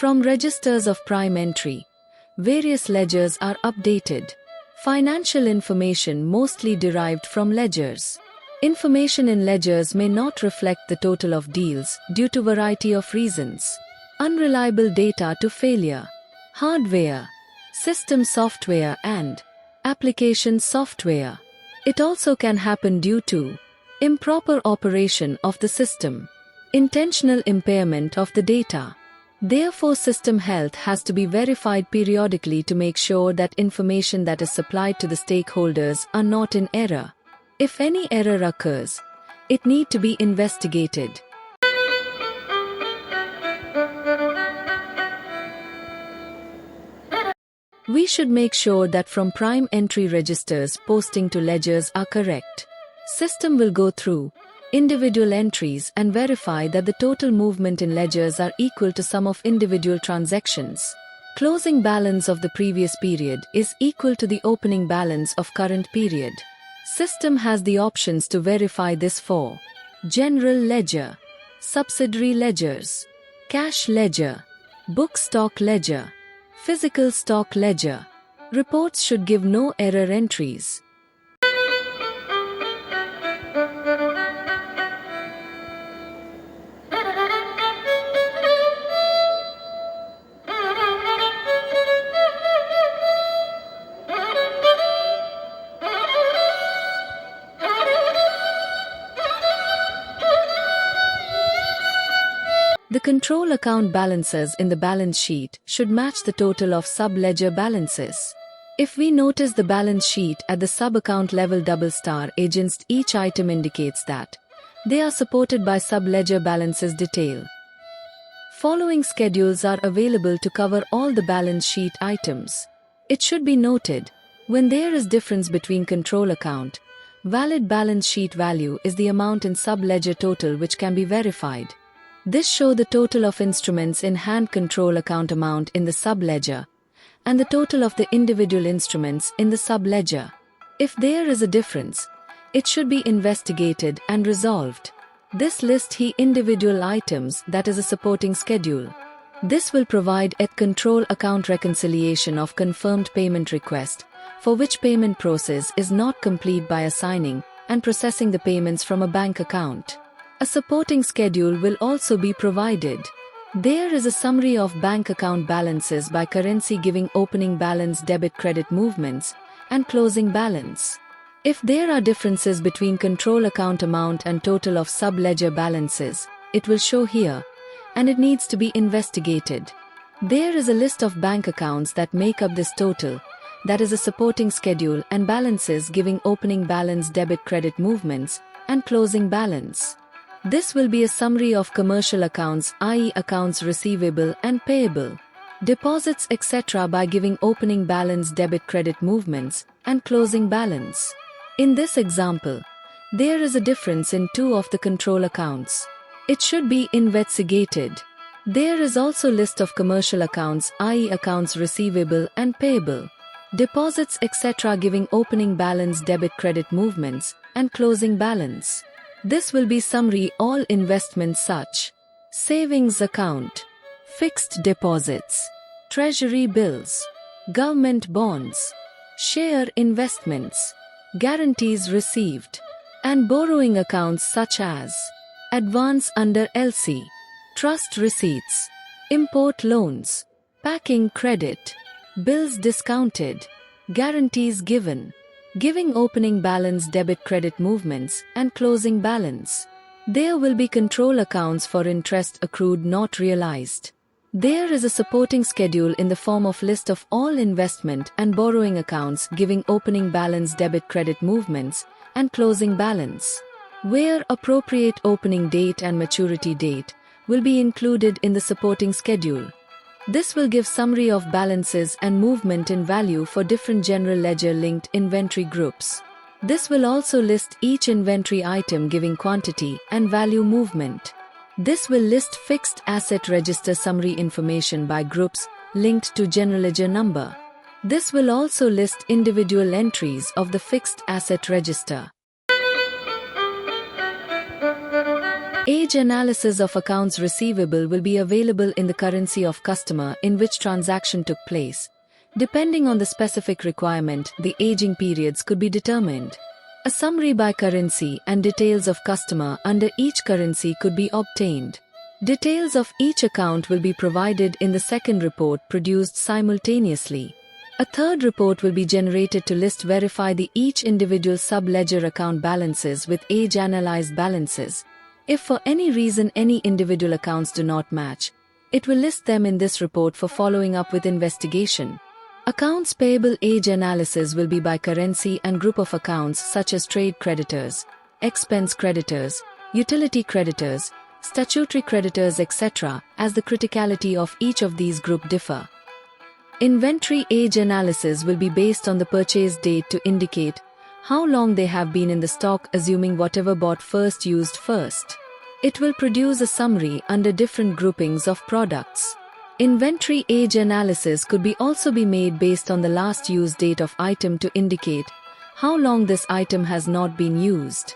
From registers of prime entry, various ledgers are updated. Financial information mostly derived from ledgers. Information in ledgers may not reflect the total of deals due to variety of reasons. Unreliable data to failure. Hardware, system software and application software. It also can happen due to improper operation of the system, intentional impairment of the data. Therefore, system health has to be verified periodically to make sure that information that is supplied to the stakeholders are not in error. If any error occurs, it need to be investigated. We should make sure that from prime entry registers posting to ledgers are correct. System will go through individual entries and verify that the total movement in ledgers are equal to sum of individual transactions. Closing balance of the previous period is equal to the opening balance of current period. System has the options to verify this for general ledger, subsidiary ledgers, cash ledger, book stock ledger, physical stock ledger. Reports should give no error entries. The control account balances in the balance sheet should match the total of sub-ledger balances. If we notice the balance sheet at the sub-account level ** against each item indicates that they are supported by sub-ledger balances detail. Following schedules are available to cover all the balance sheet items. It should be noted, when there is difference between control account, valid balance sheet value is the amount in sub-ledger total which can be verified. This shows the total of instruments in hand control account amount in the sub-ledger and the total of the individual instruments in the sub-ledger. If there is a difference, it should be investigated and resolved. This lists the individual items that is a supporting schedule. This will provide a control account reconciliation of confirmed payment request, for which payment process is not complete by assigning and processing the payments from a bank account. A supporting schedule will also be provided. There is a summary of bank account balances by currency giving opening balance debit credit movements and closing balance. If there are differences between control account amount and total of sub-ledger balances, it will show here, and it needs to be investigated. There is a list of bank accounts that make up this total, that is a supporting schedule and balances giving opening balance debit credit movements and closing balance. This will be a summary of commercial accounts, i.e. accounts receivable and payable, deposits etc. by giving opening balance debit credit movements and closing balance. In this example, there is a difference in two of the control accounts. It should be investigated. There is also list of commercial accounts, i.e. accounts receivable and payable, deposits etc. giving opening balance debit credit movements and closing balance. This will be summary all investments such savings account, fixed deposits, treasury bills, government bonds, share investments, guarantees received, and borrowing accounts such as advance under LC, trust receipts, import loans, packing credit, bills discounted, guarantees given, giving opening balance debit credit movements and closing balance. There will be control accounts for interest accrued not realized. There is a supporting schedule in the form of list of all investment and borrowing accounts giving opening balance debit credit movements and closing balance. Where appropriate opening date and maturity date will be included in the supporting schedule. This will give summary of balances and movement in value for different general ledger linked inventory groups. This will also list each inventory item giving quantity and value movement. This will list fixed asset register summary information by groups linked to general ledger number. This will also list individual entries of the fixed asset register. Age analysis of accounts receivable will be available in the currency of customer in which transaction took place. Depending on the specific requirement, the aging periods could be determined. A summary by currency and details of customer under each currency could be obtained. Details of each account will be provided in the second report produced simultaneously. A third report will be generated to verify each individual sub-ledger account balances with age-analyzed balances. If for any reason any individual accounts do not match, it will list them in this report for following up with investigation. Accounts payable age analysis will be by currency and group of accounts such as trade creditors, expense creditors, utility creditors, statutory creditors, etc., as the criticality of each of these groups differ. Inventory age analysis will be based on the purchase date to indicate how long they have been in the stock, assuming whatever bought first used first. It will produce a summary under different groupings of products. Inventory age analysis could also be made based on the last use date of item to indicate how long this item has not been used.